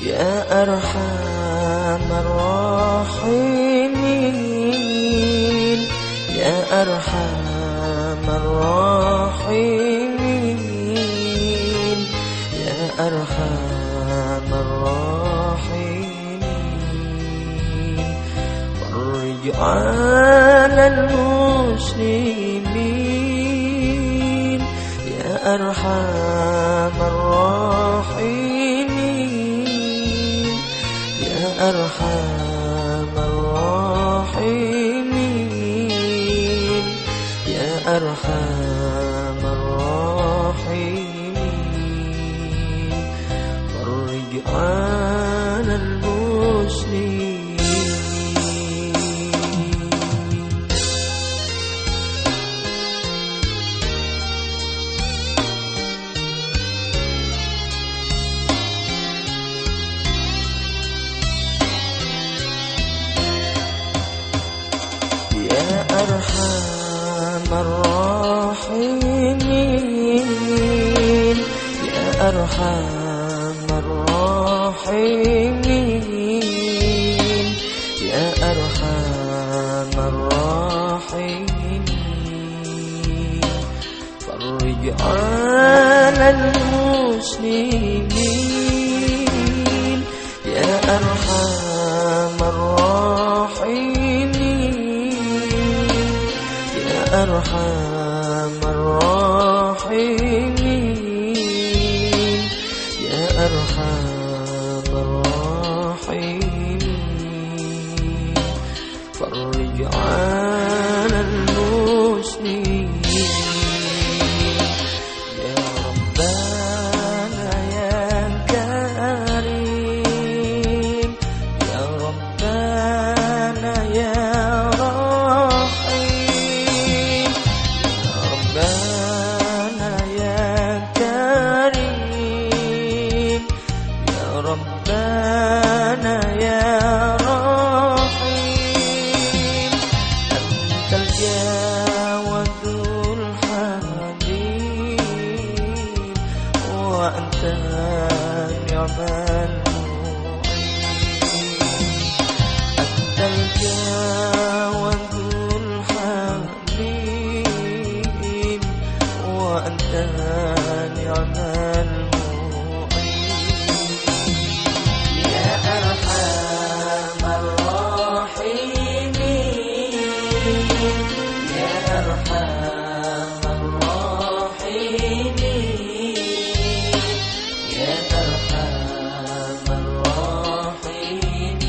يا أرحم الراحمين يا أرحم الراحمين يا أرحم الراحمين فرج على المسلمين يا أرحم الراحمين يا أرحم الراحمين يا أرحم الراحمين فرج على المسلمين يا أرحم الراحمين يا أرحم الراحمين يا أرحم الراحمين فرج على المسلمين يا أرحم الراحمين يا أرحم الراحمين يا أرحم الراحمين فرج على المسلمين يا ربنا يا كريم يا ربنا يا رحيم يا ربنا يا كريم يا ربنا يا رحيم أنت الجواد الحليم وأنت نعم المعين أنت الجواد الحليم وأنت نعم المعين يا أرحم الراحمين يا أرحم الراحمين يا أرحم الراحمين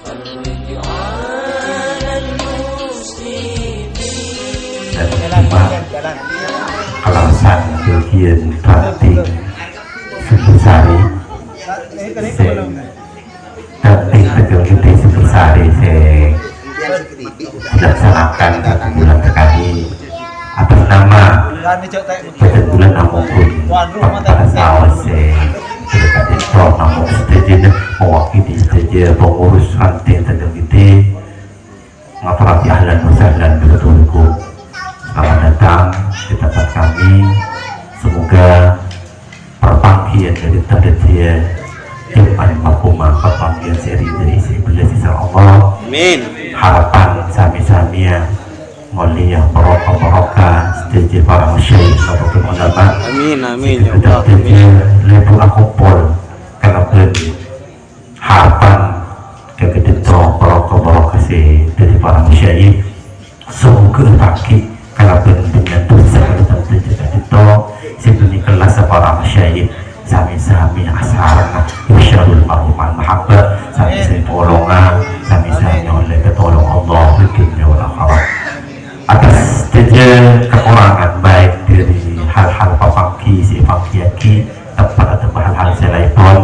فرج على المسلمين alasan bagian batin sebesari batin betul kita sebesari dilaksanakan pada bulan sekali atas nama pada bulan Amokun pada tahun dekat itu namun setuju mewakili saja pengurus ranting tentang kita mengaprati ahlan wasahlan bertujuku. Selamat datang di tempat kami. Semoga perpanggian dari tadatiya Jumat Mahkumah perpanggian seri dari isi belas sisa Allah. Amin. Harapan sami-samia mulia barokah setuju para masyayikh ataupun ulama. Amin amin ya Allah. Lebu akumpul kalaupun harapan kegedean barokah dari para masyayikh. Semoga pagi kalau bentuknya dosa dalam tujuan itu sebelum kelas para masyayikh sami-sami asarana yusyarul ma'ruman mahabbah sami-sami tolongan sami-sami oleh ketolong Allah dunia wal akhirat atas kekurangan baik dari hal-hal papangki si pangkiaki tempat atau hal-hal selain pun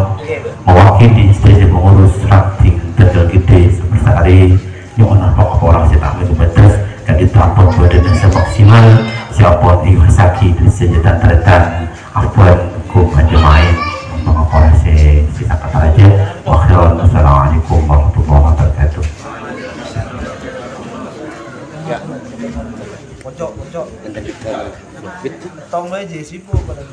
mewakili stage mengurus ranting tegal gede seperti yang orang orang sedang batas dan ditampung badan semaksimal siapa diwasaki dan senjata teretan afwan kum anjamain mengapa kita kata aja wassalamualaikum warahmatullahi wabarakatuh. Ya. Pojok. Tong aja sih bu pada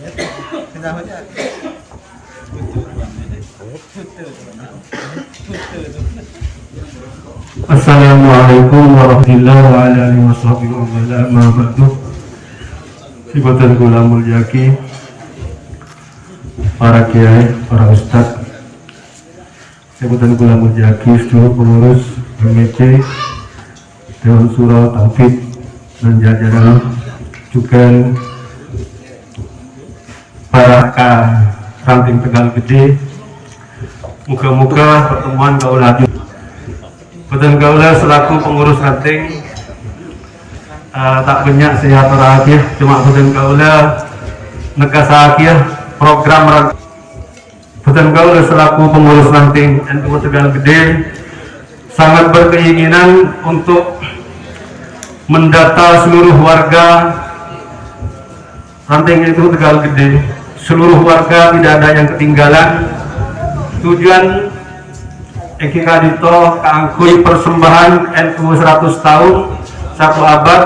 Assalamualaikum warahmatullahi wabarakatuh. Sibatan kula mulyaki para kiai, para ustadz, sibatan kula mulyaki seluruh pengurus MMC, Dewan Suro, Taufik dan jajaran juga para ranting Tegal Gede. Muka-muka pertemuan kaula Badan kaula selaku pengurus ranting tak banyak sehat walafiat, cuma badan kaula negasakiah program ranting. Badan kaula selaku pengurus ranting NU Tegal Gede sangat berkeinginan untuk mendata seluruh warga ranting NU Tegal Gede. Seluruh warga tidak ada yang ketinggalan. Tujuan Eki Kadito keangkui persembahan NU 100 tahun 1 abad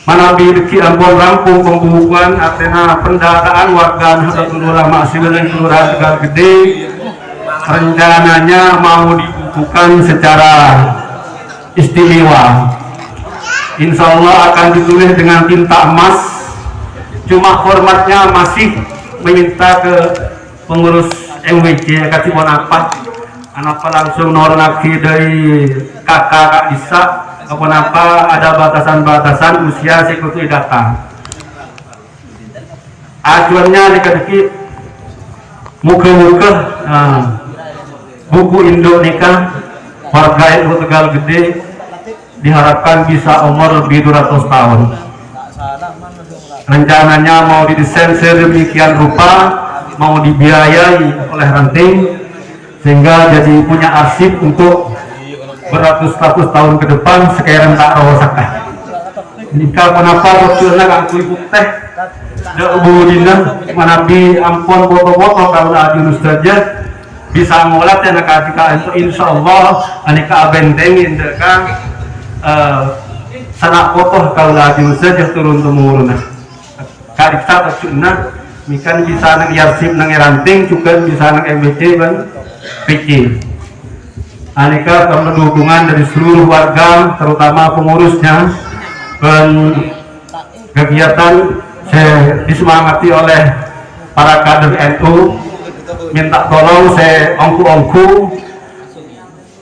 manabi deki Ambon rampung pembukuan artinya pendataan warga Nahdlatul Ulama Sibereng Kelurahan Tegal Gede rencananya mau dibukukan secara istimewa. Insya Allah akan ditulis dengan tinta emas, cuma formatnya masih meminta ke pengurus MWC kasih apa langsung nornaki dari kakak Isa apa ada batasan-batasan usia sekutu datang. Acuannya dikasih muka-muka buku Indo nikah warga NU Tegal Gede diharapkan bisa umur lebih 200 tahun. Rencananya mau didesain sedemikian rupa, mau dibiayai oleh ranting sehingga jadi punya arsip untuk beratus-ratus tahun ke depan sekarang tak rawasakah. Jika kenapa waktunya kangkui putih da ubudina manabi ampun foto-foto kalau ajun saja bisa ngolat ya ketika itu insyaallah aneka benteng indeka sanak foto kalau ajun saja turun temurun kadik satu cuna mikan bisa nang yarsip nang ranting juga bisa nang MBC ban PC. Aneka perlu dukungan dari seluruh warga terutama pengurusnya dan kegiatan saya disemangati oleh para kader NU minta tolong saya ongku-ongku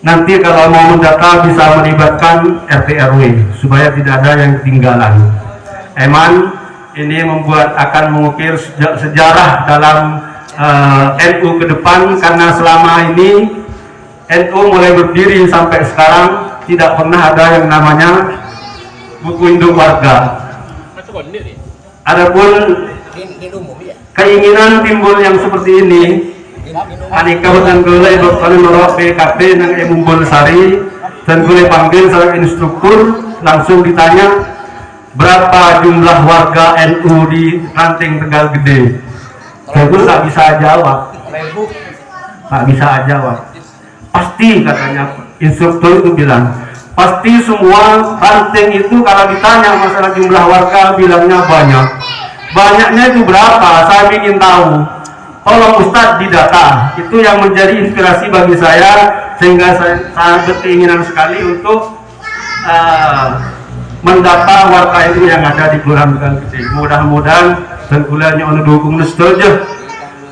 nanti kalau mau mendata bisa melibatkan RT RW supaya tidak ada yang ketinggalan. Eman ini membuat akan mengukir sejarah dalam NU ke depan karena selama ini NU mulai berdiri sampai sekarang tidak pernah ada yang namanya buku induk warga. Adapun keinginan timbul yang seperti ini aneka dan gulai dokter menolak PKP yang Mumbul Sari dan gulai panggil seorang instruktur langsung ditanya berapa jumlah warga NU di ranting Tegal Gede. Saya pun tak bisa jawab. Tak bisa jawab. Pasti katanya instruktur itu bilang, pasti semua ranting itu kalau ditanya masalah jumlah warga bilangnya banyak. Banyaknya itu berapa? Saya ingin tahu. Tolong Ustadz didata. Itu yang menjadi inspirasi bagi saya sehingga saya sangat berkeinginan sekali untuk mendata warga itu yang ada di Kelurahan Tegal Gede. Mudah-mudahan dan kulanya ono dukung setuju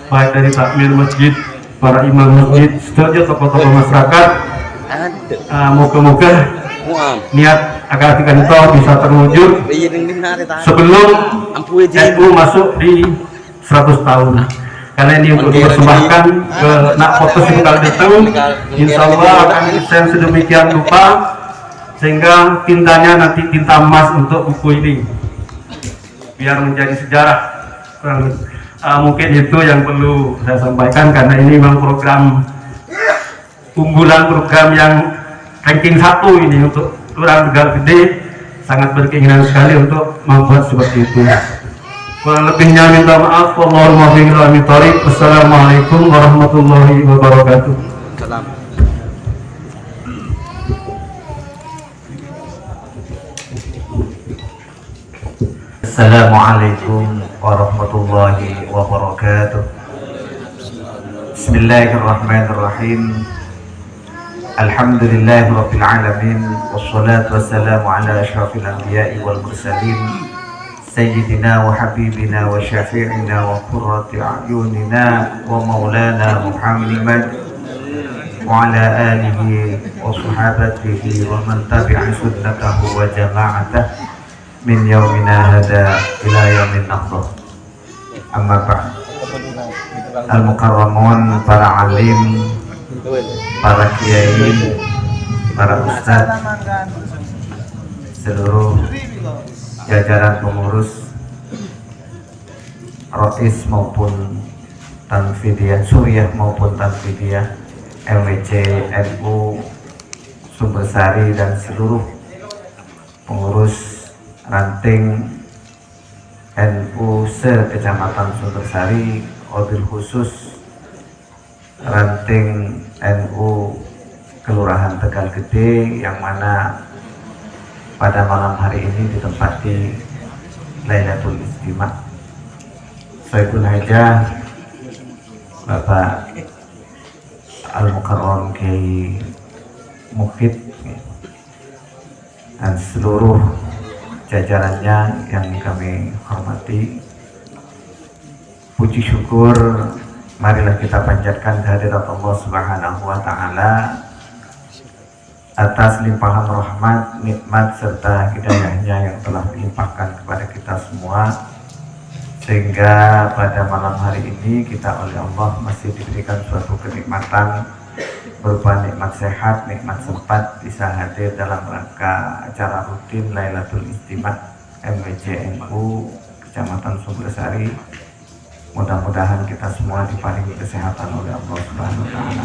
baik dari takmir masjid, para imam masjid, setuju tokoh-tokoh masyarakat. Moga-moga niat agar kita bisa terwujud sebelum NU masuk di 100 tahun. Karena ini untuk dipersembahkan ke nak foto sekali datang, insya Allah akan desain sedemikian rupa sehingga tintanya nanti tinta emas untuk buku ini biar menjadi sejarah. Mungkin itu yang perlu saya sampaikan karena ini memang program unggulan, program yang ranking 1 ini untuk Kelurahan Tegal Gede, sangat berkeinginan sekali untuk membuat seperti itu. Kurang lebihnya minta maaf. Wassalamualaikum warahmatullahi wabarakatuh. Assalamualaikum warahmatullahi wabarakatuh. Bismillahirrahmanirrahim. Alhamdulillahirabbil alamin wassalatu wassalamu ala asyrafil anbiya'i wal mursalin sayyidina wa habibina wa syafi'ina wa qurrati a'yunina wa maulana Muhammad wa ala alihi wa sahabatihi wa man tabi'a sunnatahu wa jama'atah min yaumina hada ila yaumin naqdah. Amma ba'd. Al-mukarramun, para alim, para kiai, para ustadz, seluruh jajaran pengurus Rois maupun Tanfidiyah, Suriah maupun Tanfidiyah, MWC, NU, Sumbersari, dan seluruh pengurus ranting NU se-Kecamatan Sumbersari, wabil khusus ranting NU Kelurahan Tegal Gede, yang mana pada malam hari ini ditempati Lailatul Istimewa. Sayyidul Hajah Bapak Al-Mukarram Kiai Mufid dan seluruh jajarannya yang kami hormati. Puji syukur marilah kita panjatkan kehadirat Allah Subhanahu wa Ta'ala atas limpahan rahmat, nikmat serta hidayahnya yang telah dilimpahkan kepada kita semua, sehingga pada malam hari ini kita oleh Allah masih diberikan suatu kenikmatan berupa nikmat sehat, nikmat sempat bisa hadir dalam rangka acara rutin Lailatul Istimewa MWC NU Kecamatan Sumbersari. Mudah-mudahan kita semua diparingi kesehatan oleh Allah Subhanahu wa Ta'ala.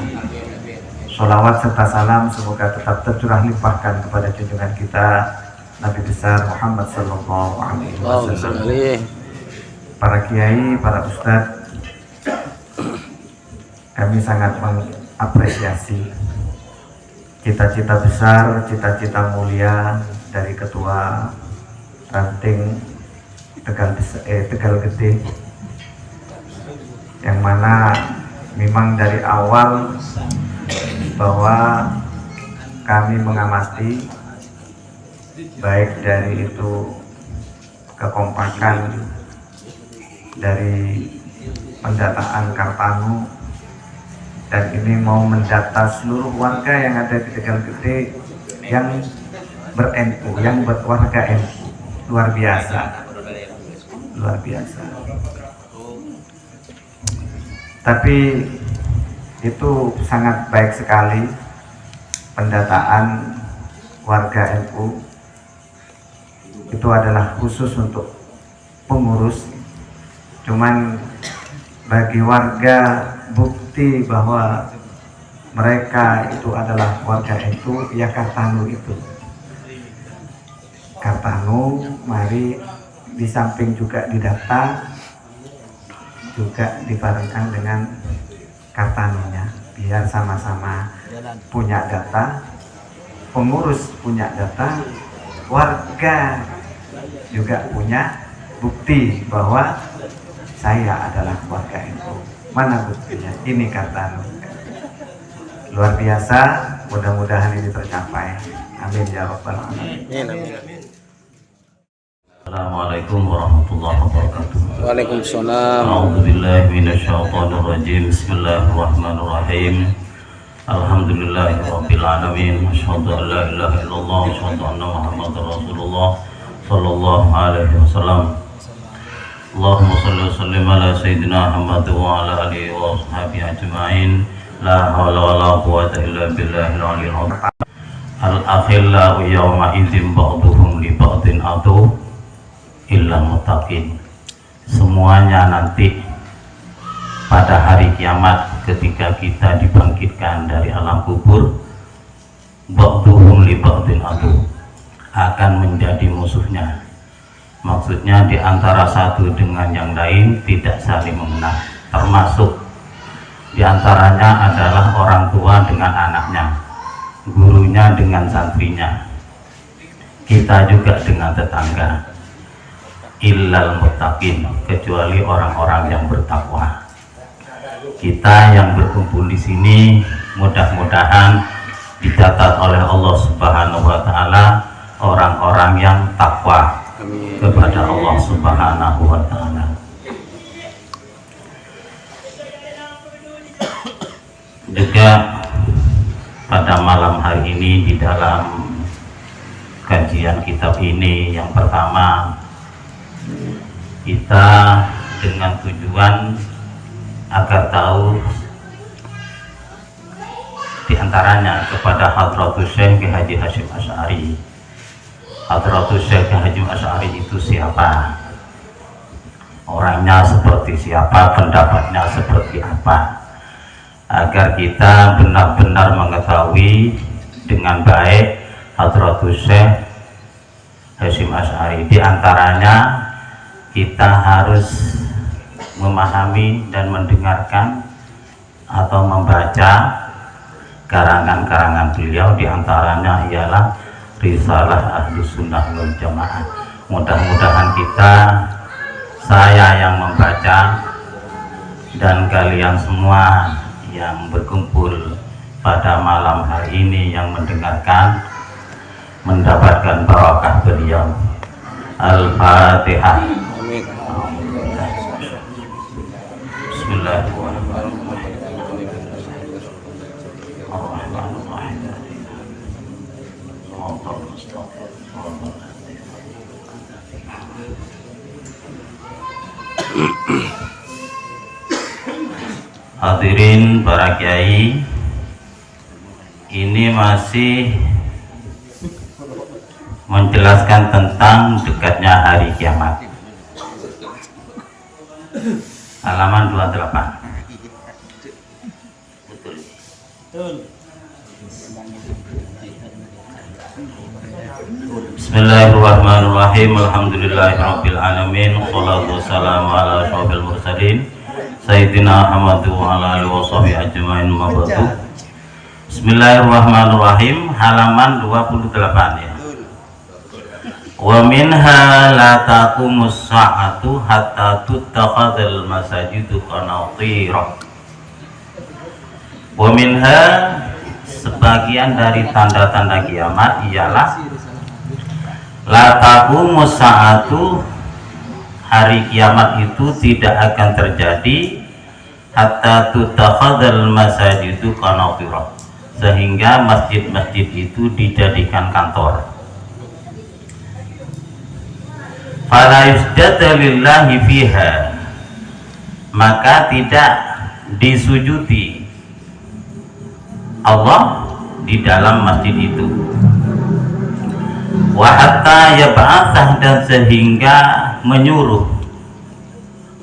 Sholawat serta salam semoga tetap tercurah limpahkan kepada junjungan kita Nabi besar Muhammad sallallahu alaihi wasallam. Para kiai, para ustadz, kami sangat mengapresiasi cita-cita besar, cita-cita mulia dari Ketua Ranting Tegal Gede, yang mana memang dari awal bahwa kami mengamati baik dari itu kekompakan dari pendataan Kartanu, dan ini mau mendata seluruh warga yang ada di Tegal Gede yang ber-NU, yang berwarga NU. Luar biasa, luar biasa. Tapi itu sangat baik sekali pendataan warga NU. Itu adalah khusus untuk pengurus. Cuman bagi warga bukti bahwa mereka itu adalah warga NU, ya Kartanu itu. Kartanu, mari di samping juga didata, juga dibarengkan dengan Kartanunya, biar sama-sama punya data, pengurus punya data, warga juga punya bukti bahwa saya adalah warga NU. Mana buktinya? Ini Kartanu. Luar biasa, mudah-mudahan ini tercapai. Amin ya rabbal alamin. Assalamualaikum warahmatullahi wabarakatuh. Waalaikumsalam. A'udzubillahi minasyaitonir rajim. Bismillahirrahmanirrahim. Alhamdulillahirabbil alamin. Asyhadu an la ilaha illallah wa asyhadu anna Muhammadar Rasulullah sallallahu alaihi wasallam. Allahumma shalli wa sallim ala sayyidina Muhammad wa ala alihi wa sahbihi ajma'in. La haula wa la quwwata illa billahil aliyyil azim. Al-akhillau yawma idzin ba'duhum li ba'din adu illa muttaqin. Semuanya nanti pada hari kiamat ketika kita dibangkitkan dari alam kubur, ba'duhum li ba'din adu, akan menjadi musuhnya. Maksudnya di antara satu dengan yang lain tidak saling mengenal, termasuk di antaranya adalah orang tua dengan anaknya, gurunya dengan santrinya, kita juga dengan tetangga. Illal muttaqin, kecuali orang-orang yang bertakwa. kita yang berkumpul di sini mudah-mudahan dicatat oleh Allah Subhanahu wa taala orang-orang yang takwa kepada Allah Subhanahu wa taala. Juga pada malam hari ini di dalam kajian kitab ini yang pertama kita dengan tujuan agar tahu diantaranya kepada Hadratus Syekh Ki Haji Hasyim Asy'ari. Hadratus Syekh Ki Hasyim Asy'ari itu siapa? Orangnya seperti siapa? Pendapatnya seperti apa? Agar kita benar-benar mengetahui dengan baik Hadratus Syekh Hasyim Asy'ari. Di antaranya kita harus memahami dan mendengarkan atau membaca karangan-karangan beliau. Di antaranya ialah Risalah Ahlus Sunnah wal Jamaah. Mudah-mudahan kita, saya yang membaca dan kalian semua yang berkumpul pada malam hari ini yang mendengarkan mendapatkan barakah beliau. Al-Fatihah. Amin. Bismillahirrahmanirrahim. Hadirin para kiai, ini masih menjelaskan tentang dekatnya hari kiamat. Halaman 28. Bismillahirrahmanirrahim. Alhamdulillahirabbil alamin. Wassalatu wassalamu ala asyrofil mursalin Sayyidina Muhammad wa ala alihi washabihi ajmain. Bismillahirrahmanirrahim. Halaman 28 ya. Wa minha la taqumus sa'atu hatta tuttakhadhal masajidu qanatir. Wa minha, sebagian dari tanda-tanda kiamat ialah la taqumus sa'atu, hari kiamat itu tidak akan terjadi hatta tuttakhadhal masajidu qanatir, sehingga masjid-masjid itu dijadikan kantor. Fala yusjada lillahi fiha, maka tidak disujudi Allah di dalam masjid itu. Wa hatta yab'atsah, dan sehingga menyuruh,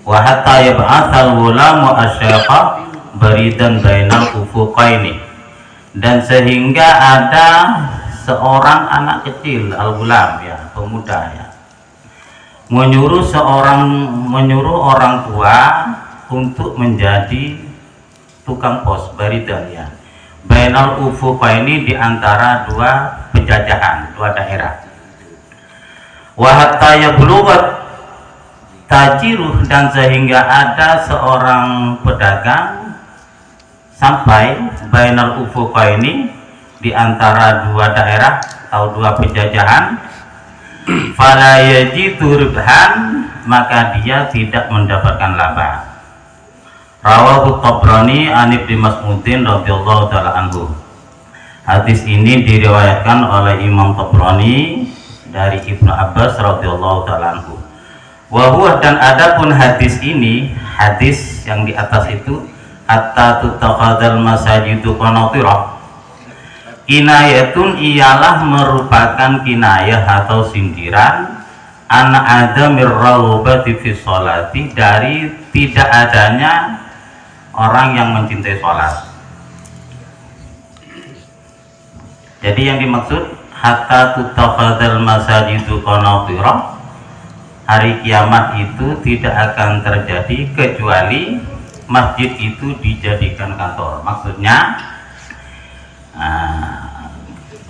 wa hatta yab'atsal ghulamu asyaqa baridan bainal ufuqaini, dan sehingga ada seorang anak kecil, al-ghulam ya, pemuda ya, menyuruh orang tua untuk menjadi tukang pos baridan ya, bainal ufuqaini, di antara dua penjajahan, dua daerah. Wa hatta yablughat tajiruh, dan sehingga ada seorang pedagang sampai bainal ufuqaini, di antara dua daerah atau dua penjajahan, fala yajidu ribhan, maka dia tidak mendapatkan laba. Rawahu Tabrani an Ibnu Mas'udin radhiyallahu taala anhu. Hadis ini diriwayatkan oleh Imam Tabrani dari Ibnu Abbas radhiyallahu taala anhu. Wa huwa, dan adapun hadis ini, hadis yang di atas itu, hatta tutakhadzal masajidu qanatirah, kinayatun, ialah merupakan kinayah atau sindiran, an adamir raghbati fi sholati, dari tidak adanya orang yang mencintai sholat. Jadi yang dimaksud hatta tutakhadzal masajidu qanatirah, hari kiamat itu tidak akan terjadi kecuali masjid itu dijadikan kantor. Maksudnya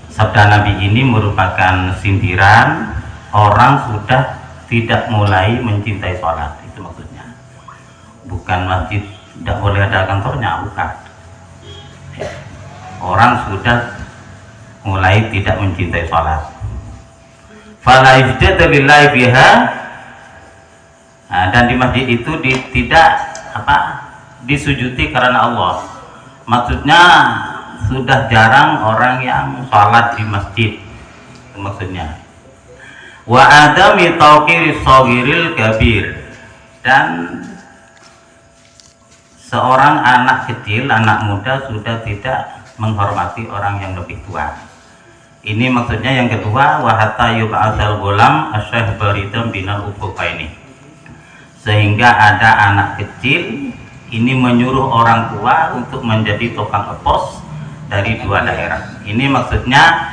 sabda Nabi ini merupakan sindiran orang sudah tidak mulai mencintai sholat, itu maksudnya. Bukan masjid tidak boleh ada kantornya, bukan. Orang sudah mulai tidak mencintai sholat. Fala yujadu lillahi biha. Nah, dan di masjid itu tidak disujudi karena Allah. Maksudnya sudah jarang orang yang sholat di masjid. Maksudnya. Wa adami tauqiri shaghiril kabir. Dan seorang anak kecil, anak muda sudah tidak menghormati orang yang lebih tua. Ini maksudnya yang kedua, wa hatta yub'atsal ghulam asyah baridam binal ufuqaini. Sehingga ada anak kecil ini menyuruh orang tua untuk menjadi tukang epos dari dua daerah. Ini maksudnya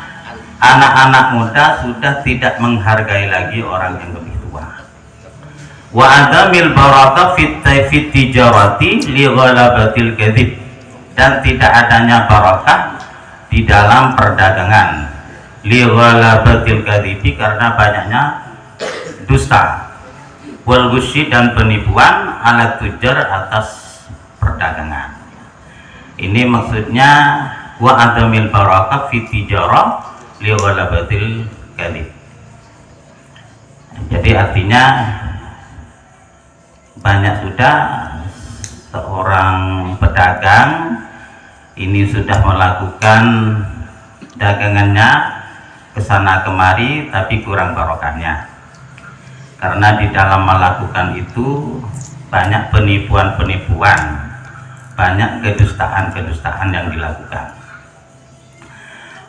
anak-anak muda sudah tidak menghargai lagi orang yang lebih tua. Wa adamil baraka fit tijarati li ghalabatil kadhib. Dan tidak adanya barakah di dalam perdagangan li ghalabatil kadhibi, karena banyaknya dusta, wal ghusyi dan penipuan ala tujar atas perdagangan. Ini maksudnya wa adamil barakah fi tijarah li ghalabatil kadhib. Jadi artinya banyak sudah seorang pedagang ini sudah melakukan dagangannya kesana kemari tapi kurang barokahnya, karena di dalam melakukan itu banyak penipuan-penipuan, banyak kedustaan-kedustaan yang dilakukan.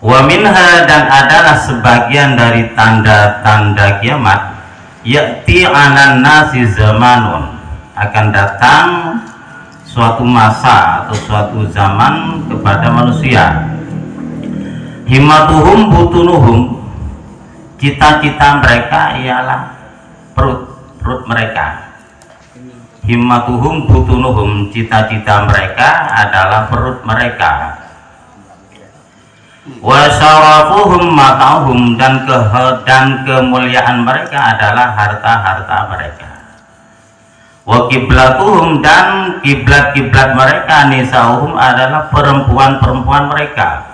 Wa minha, dan adalah sebagian dari tanda-tanda kiamat, ya'ti 'alan nasi zamanun, akan datang suatu masa atau suatu zaman kepada manusia. Himmatuhum butunuhum, cita-cita mereka ialah perut mereka. Himmatuhum butunuhum, cita-cita mereka adalah perut mereka. Wa syarafuhum mata'uhum, dan kemuliaan mereka adalah harta-harta mereka. Wa kiblatuhum, dan kiblat-kiblat mereka, nisauhum, adalah perempuan-perempuan mereka.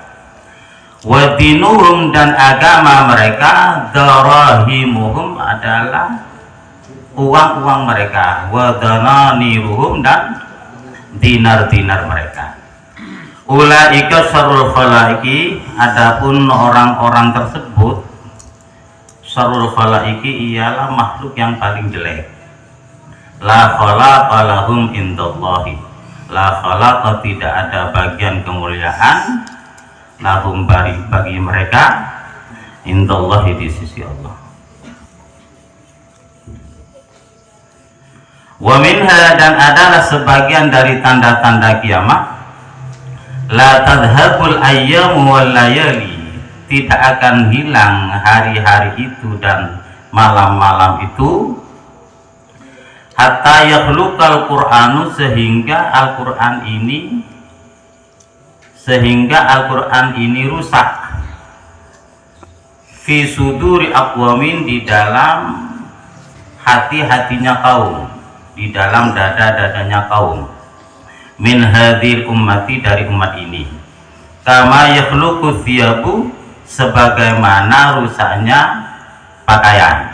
Wa dinuhum, dan agama mereka, darahimuhum, adalah uang-uang mereka. Wa dananiruhum, dan dinar-dinar mereka. Ulaika syarrul khalaiki, adapun orang-orang tersebut, syarrul khalaiki ialah makhluk yang paling jelek. La khalaqa lahum indallahi, la khalaqa, tidak ada bagian kemuliaan, lahum bagi mereka, indallahi, di sisi Allah. Wa minha, dan adalah sebagian dari tanda-tanda kiamat, la tadhabul ayyamu wal layali, tidak akan hilang hari-hari itu dan malam-malam itu, hatta yakhluqal Qur'anu, sehingga Al-Qur'an ini rusak, fi suduri aqwamin, di dalam hati-hatinya kaum, di dalam dada-dadanya kaum, min hadhil ummati, dari umat ini, kama yakhluqu thiyabu, sebagaimana rusaknya pakaian.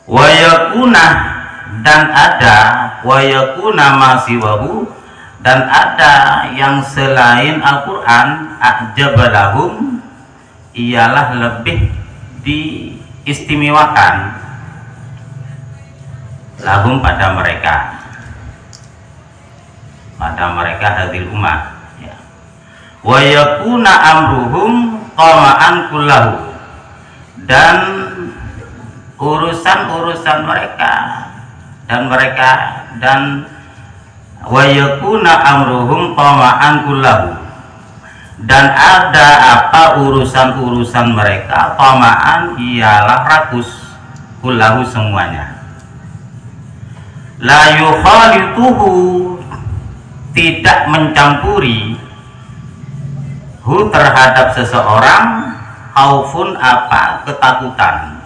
Wa yakuna, dan ada, wa yakuna masiwahu, dan ada yang selain Al-Quran, a'jabalahum, ialah lebih diistimewakan, lahum, pada mereka hadil ummah, ya. Wa yakuna amruhum qama'an kullahu, dan urusan-urusan mereka dan wa yakuna amruhum qama'an kullahu, dan ada apa urusan-urusan mereka, qama'an ialah rakus, kullahu, semuanya. La yukhalituhu, tidak mencampuri, hu, terhadap seseorang, khaufun, apa, ketakutan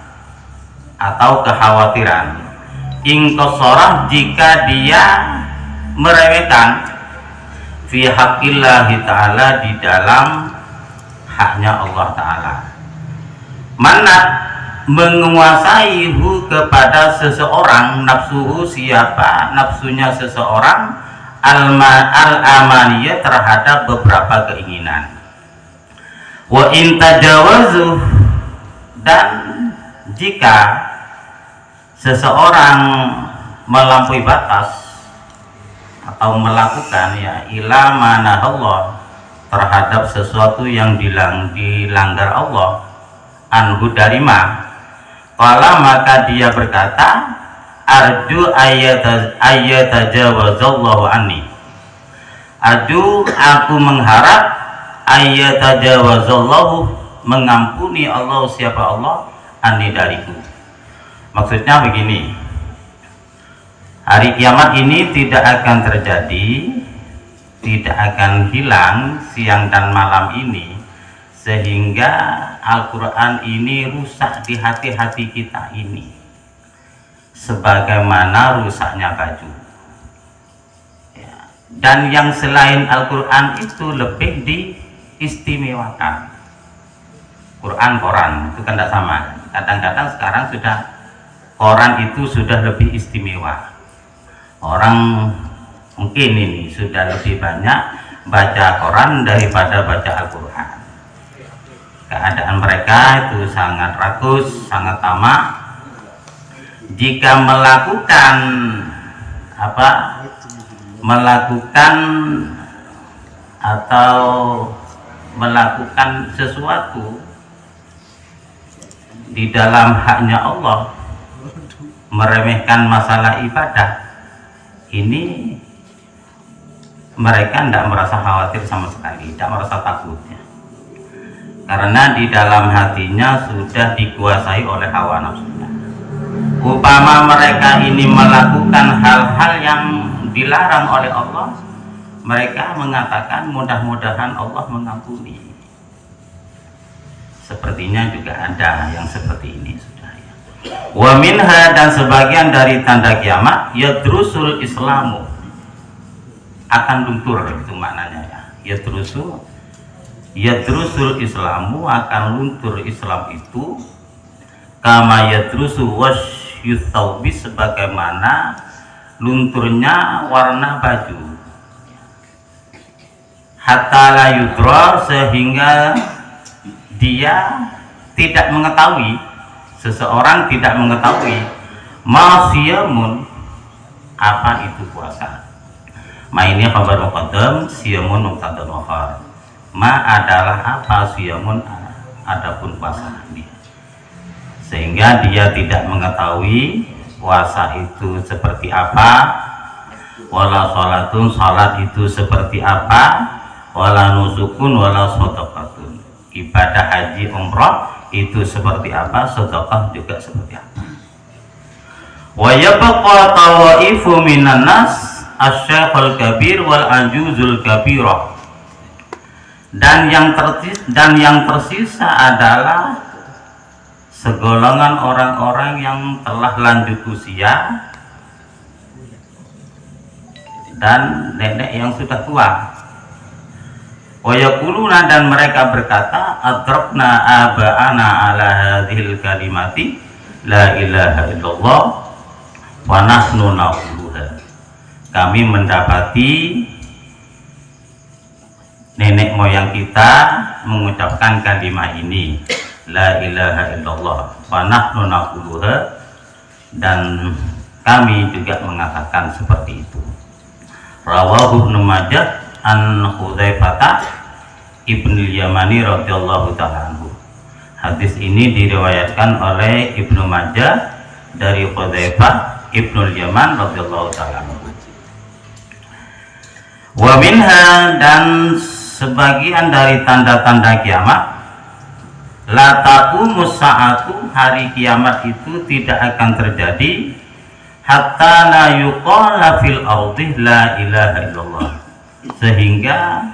atau kekhawatiran, ingkosorah, jika dia meremehkan fi haqqillahi ta'ala, di dalam haknya Allah Ta'ala. Mana menguasai kepada seseorang nafsuhu, siapa nafsunya seseorang, al-amaniyah, terhadap beberapa keinginan. Wa in tajawazu, dan jika seseorang melampaui batas atau melakukan ila manahallah, terhadap sesuatu yang dilanggar Allah, anhu darima, qala, maka dia berkata, arju ayatajawazallahu anni, arju, aku mengharap, ayatajawazallahu, mengampuni Allah, siapa Allah, anni, dariku. Maksudnya begini, hari kiamat ini tidak akan terjadi, tidak akan hilang siang dan malam ini, sehingga Al-Quran ini rusak di hati-hati kita ini sebagaimana rusaknya baju ya. Dan yang selain Al-Quran itu lebih diistimewakan. Quran itu kan tidak sama. Kadang-kadang sekarang sudah Quran itu sudah lebih istimewa. Orang mungkin ini sudah lebih banyak baca Quran daripada baca Al-Quran. Keadaan mereka itu sangat rakus, sangat tamak. Jika melakukan sesuatu di dalam haknya Allah, meremehkan masalah ibadah, ini mereka tidak merasa khawatir sama sekali, tidak merasa takutnya, karena di dalam hatinya sudah dikuasai oleh hawa nafsunya. Upama mereka ini melakukan hal-hal yang dilarang oleh Allah, mereka mengatakan mudah-mudahan Allah mengampuni. Sepertinya juga ada yang seperti ini sudah ya. Wa minha, dan sebagian dari tanda kiamat, yadrusul islamu, akan luntur, itu maknanya ya. Yadrusul islamu, akan luntur Islam itu, kama yadrusu wasyuthawbi, sebagaimana lunturnya warna baju. Hatta la yudra, sehingga dia tidak mengetahui, seseorang tidak mengetahui, ma siyamun, apa itu puasa. Ma ini khabar muqaddam, siyamun mubtada muakhar. Ma adalah apa, siyamun adapun puasa dia. Sehingga dia tidak mengetahui puasa itu seperti apa, wala sholatun, sholat itu seperti apa, wala nusukun, wala sodokatun, ibadah haji umrah itu seperti apa, sedekah juga seperti apa. Wa yabqa tawaifu minan nas asy-syaikhul kabir wal ajuzul kabirah, dan yang tersisa adalah segolongan orang-orang yang telah lanjut usia dan nenek yang sudah tua. Wa yaquluna, dan mereka berkata, adrakna aba'ana ala hadhil kalimati la ilaha illallah wa nahnu naquluha. Kami mendapati nenek moyang kita mengucapkan kalimat ini, la ilaha illallah wa nahnu naquluha, dan kami juga mengatakan seperti itu. Rawahu Ibnu Majah an Hudzaifah ibn al-Yamani radhiyallahu ta'ala anhu. Hadis ini diriwayatkan oleh Ibnu Majah dari Hudzaifah ibn al-Yaman radhiyallahu ta'ala anhu. Wa minha, dan sebagian dari tanda-tanda kiamat, la taqumus sa'atu, hari kiamat itu tidak akan terjadi, hatta la yuqala fil ardi la ilaha illallah, sehingga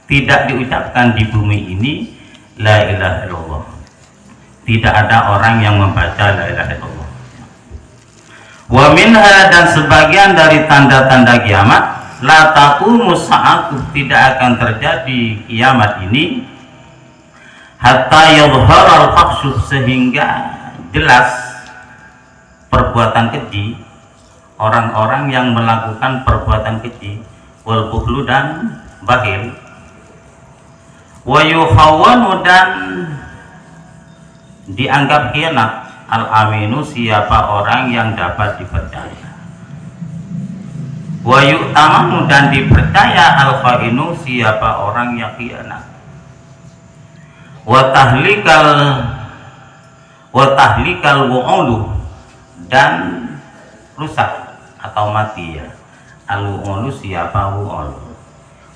tidak diucapkan di bumi ini la ilaha illallah, tidak ada orang yang membaca la ilaha illallah. Wa minha, dan sebagian dari tanda-tanda kiamat, la taqumu sa'atu, tidak akan terjadi kiamat ini hatta yadhharal fahsyu, sehingga jelas perbuatan keji, orang-orang yang melakukan perbuatan keji, wal bukhlu, dan bakhil, wa yukhawwanu, dan dianggap khianat, al aminu, siapa orang yang dapat dipercaya, wa yu'tamanu, dan dipercaya, al khainu, siapa orang yang khianat, wa tahlikal wu'ulu, dan rusak atau mati ya, al-wu'ulu, siapa wu'ulu,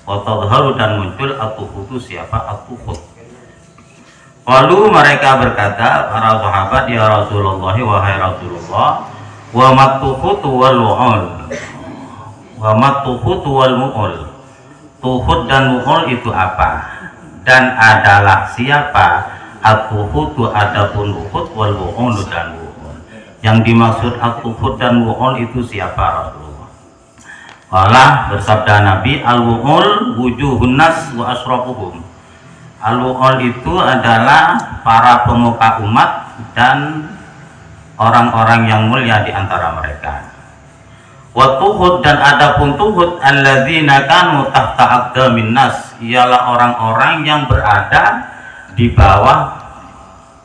wa tadharu, dan muncul at-tuhutu, siapa at-tuhut. Lalu mereka berkata, para sahabat, ya Rasulullah, wahai Rasulullah, wa matuhutu wal wu'ul, wa matuhutu wal wu'ul, tuhut dan wu'ul itu apa, dan adalah siapa, at-tuhutu adapun wuhut, wal wu'ul, dan wu'ul, yang dimaksud at-tuhut dan wu'ul itu siapa Rasulullah? Qala, bersabda Nabi, al-wu'ul wujuhun nas wa asrafuhum. Al-wu'ul itu adalah para pemuka umat dan orang-orang yang mulia di antara mereka. Wa tuhud, dan adapun tuhud, alladzina kanu tahta aqdamin nas, ialah orang-orang yang berada di bawah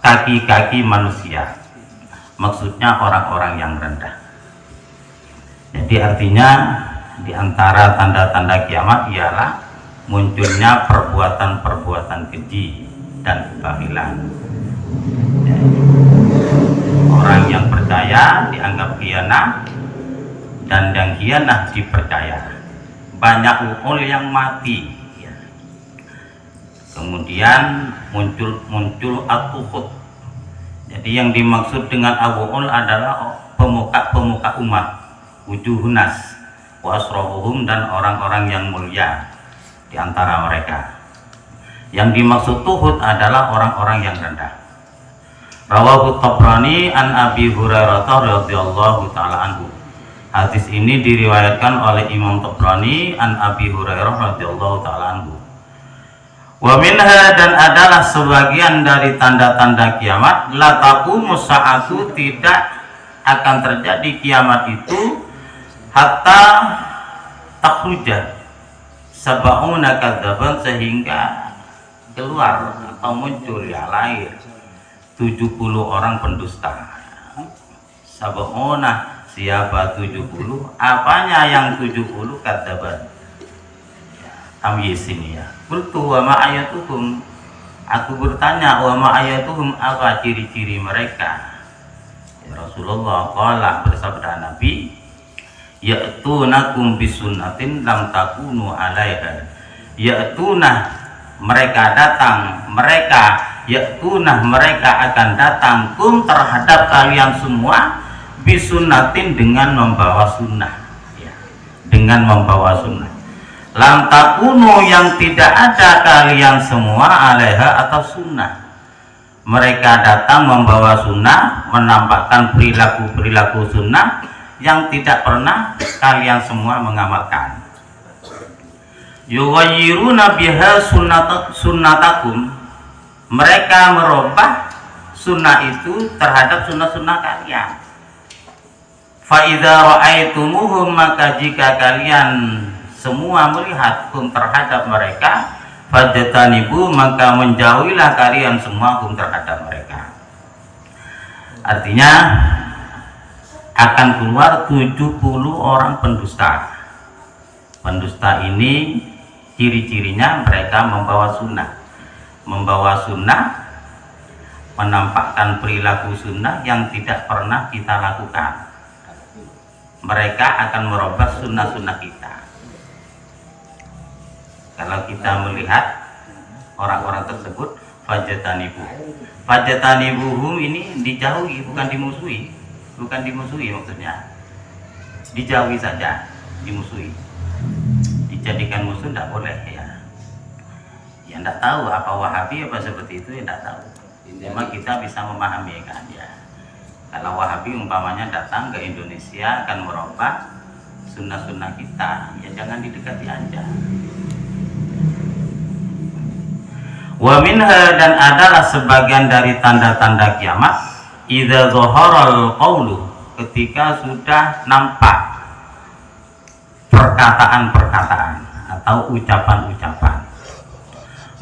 kaki-kaki manusia. Maksudnya orang-orang yang rendah. Jadi artinya di antara tanda-tanda kiamat ialah munculnya perbuatan-perbuatan keji dan kebakhilan. Orang yang percaya dianggap khianat, dan yang khianat dipercaya. Banyak wu'ul yang mati ya. Kemudian muncul at-tuhut. Jadi yang dimaksud dengan al-wu'ul adalah pemuka-pemuka umat, wujuhunas wa asrafuhum, dan orang-orang yang mulia di antara mereka. Yang dimaksud tuhut adalah orang-orang yang rendah. Rawahu Tabrani an Abi Hurairah radhiyallahu taala anhu. Hadis ini diriwayatkan oleh Imam Tabrani an Abi Hurairah radhiyallahu taala anhu. Wa minha, dan adalah sebagian dari tanda-tanda kiamat, la taqumu sa'atu, tidak akan terjadi kiamat itu hatta takhruja sab'una kadzaban, sehingga keluar atau muncul ya, lahir 70 orang pendusta. Sab'una, siapa 70, apanya yang 70, kadzaban ya, tamyiz ini ya. Qultu wa ma ayatuhum, aku bertanya, wa ma ayatuhum, apa ciri-ciri mereka ya Rasulullah? Qala, bersabda Nabi, ya'tunakum bisunnatin lam takunu alaiha. Ya'tuna, mereka datang, mereka akan datang, kum, terhadap kalian semua, bisunnatin, dengan membawa sunnah ya, dengan membawa sunnah. Lam takunu, yang tidak ada kalian semua, alaiha, atau sunnah. Mereka datang membawa sunnah, menampakkan perilaku sunnah yang tidak pernah kalian semua mengamalkan. Yughayyiruna biha sunnatakum, mereka merubah sunnah itu terhadap sunnah-sunnah kalian. Fa idza ra'aitumuhum, maka jika kalian semua melihat hum terhadap mereka, fajtanibu, maka menjauhilah kalian semua hum terhadap mereka. Artinya akan keluar 70 orang pendusta. Pendusta ini ciri-cirinya mereka membawa sunnah, menampakkan perilaku sunnah yang tidak pernah kita lakukan. Mereka akan merubah sunnah-sunnah kita. Kalau kita melihat orang-orang tersebut, fajtanibuhum ini dijauhi, bukan dimusuhi. Bukan dimusuhi maksudnya, dijauhi saja, dimusuhi. Dijadikan musuh tidak boleh ya. Ya tidak tahu apa Wahabi apa seperti itu, ya tidak tahu. Cuma kita bisa memahami kan ya. Kalau Wahabi umpamanya datang ke Indonesia akan merubah sunnah-sunnah kita, ya jangan didekati aja. Wa minha, dan adalah sebagian dari tanda-tanda kiamat, idza dhaharal qawlu, ketika sudah nampak perkataan-perkataan atau ucapan-ucapan.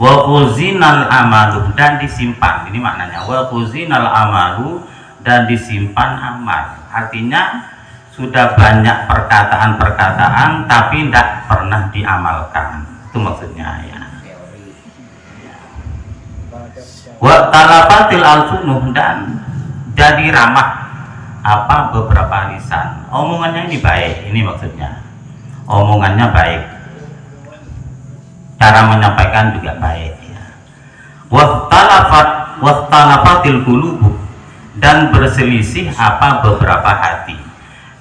Wa khuzinal amalu, dan disimpan. Ini maknanya wa khuzinal amalu, dan disimpan amal. Artinya sudah banyak perkataan-perkataan tapi tidak pernah diamalkan. Itu maksudnya ya. Wa talafatil alsunuh, dan jadi ramah apa beberapa lisan. Omongannya ini baik, ini maksudnya. Omongannya baik. Cara menyampaikan juga baik ya. Wa talafatil qulubuh, dan berselisih apa beberapa hati.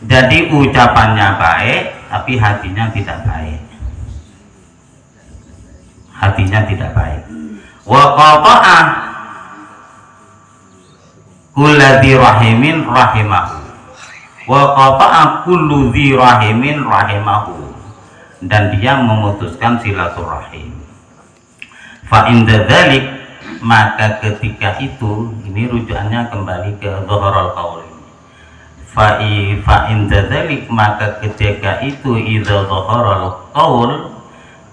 Jadi ucapannya baik tapi hatinya tidak baik. Hatinya tidak baik. Wa qata'a kulladzi rahimin rahimahu. Wa qata'a kullu dzi rahimin rahimahu, dan dia memutuskan silaturahim. Fa inda dzalik, maka ketika itu, ini rujukannya kembali ke dhaharal qaul. Fa inda dzalik, maka ketika itu, idza dhaharal qaul,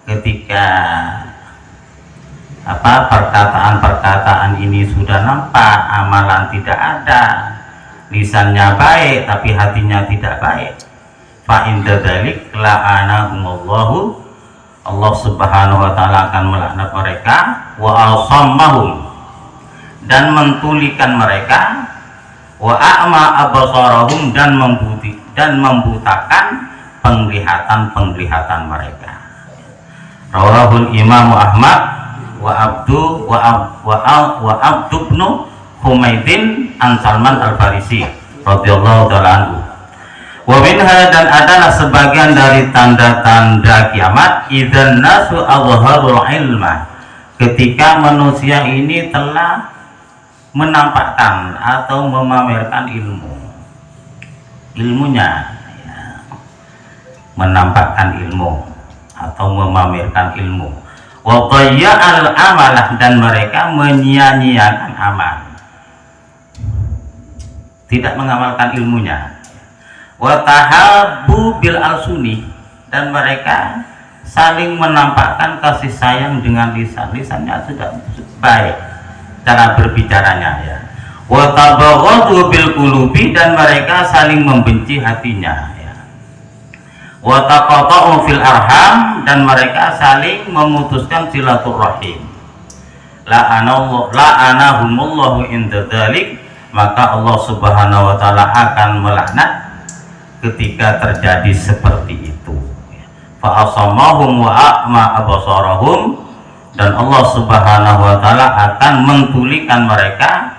ketika perkataan-perkataan ini sudah nampak, amalan tidak ada, lisannya baik tapi hatinya tidak baik. Fa inda dzalik la'anahumullahu, Allah Subhanahu wa taala akan melaknat mereka, wa asammahum, dan mentulikan mereka, wa a'ma absarahum, dan membutakan penglihatan mereka. Rawahul Imam Ahmad wa Abdu ibn Humaydin an Salman al-Farisi radhiyallahu taala anhu. Wa minha, dan adalah sebagian dari tanda-tanda kiamat, idzan nasu azharul ilma, ketika manusia ini telah menampakkan atau memamerkan ilmunya ya. Menampakkan ilmu atau memamerkan ilmu. Wa dhayya'al amalah, dan mereka menyia-nyiakan amal, tidak mengamalkan ilmunya. Wa tahabbu bil alsuni, dan mereka saling menampakkan kasih sayang dengan lisannya sudah baik cara berbicaranya ya. Wa tabaghadu bil qulubi, dan mereka saling membenci hatinya ya. Wa taqata'u fil arham, dan mereka saling memutuskan silaturahim. La'anahumullahu inda dzalik, maka Allah Subhanahu wa taala akan melaknat ketika terjadi seperti itu. Fa asammahum wa a'ma absarahum, dan Allah Subhanahu wa taala akan mentulikan mereka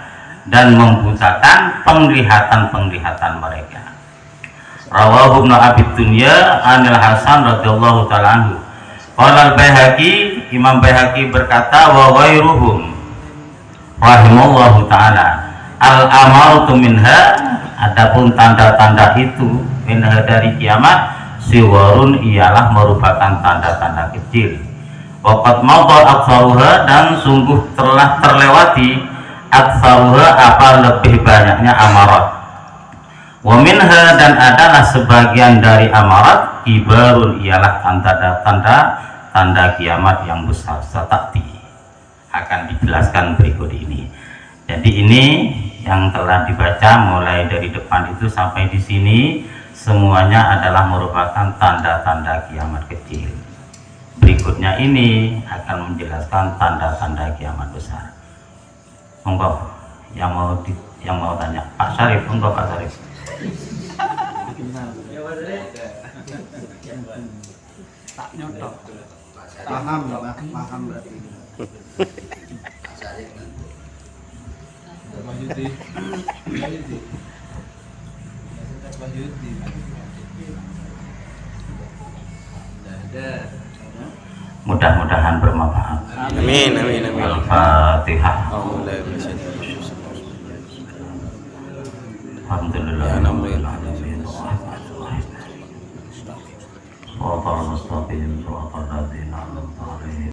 dan membutakan penglihatan mereka. Rawahu Ibnu Abi Dunya anil Hasan radhiyallahu taala anhu. Qala al-Baihaqi, Imam Baihaqi berkata, wa ghairuhum rahimallahu taala, al-amaratu minha, adapun tanda-tanda itu minha dari kiamat, siwarun, ialah merupakan tanda-tanda kecil. Waqad madha aktsaruha, dan sungguh telah terlewati aktsaruha apa lebih banyaknya amarat. Wa minha, dan adalah sebagian dari amarat, kibarun, ialah tanda kiamat yang besar. Satati akan dijelaskan berikut ini. Jadi ini yang telah dibaca mulai dari depan itu sampai di sini, semuanya adalah merupakan tanda-tanda kiamat kecil. Berikutnya ini akan menjelaskan tanda-tanda kiamat besar. Monggo yang mau tanya, Pak Syarif, monggo Pak Syarif. Tak nyotok. Paham berarti. Mudah-mudahan bermanfaat. Amin, amin, amin. Al-Fatihah. Alhamdulillah. صراط المستقيم صراط الذين أنعمت عليهم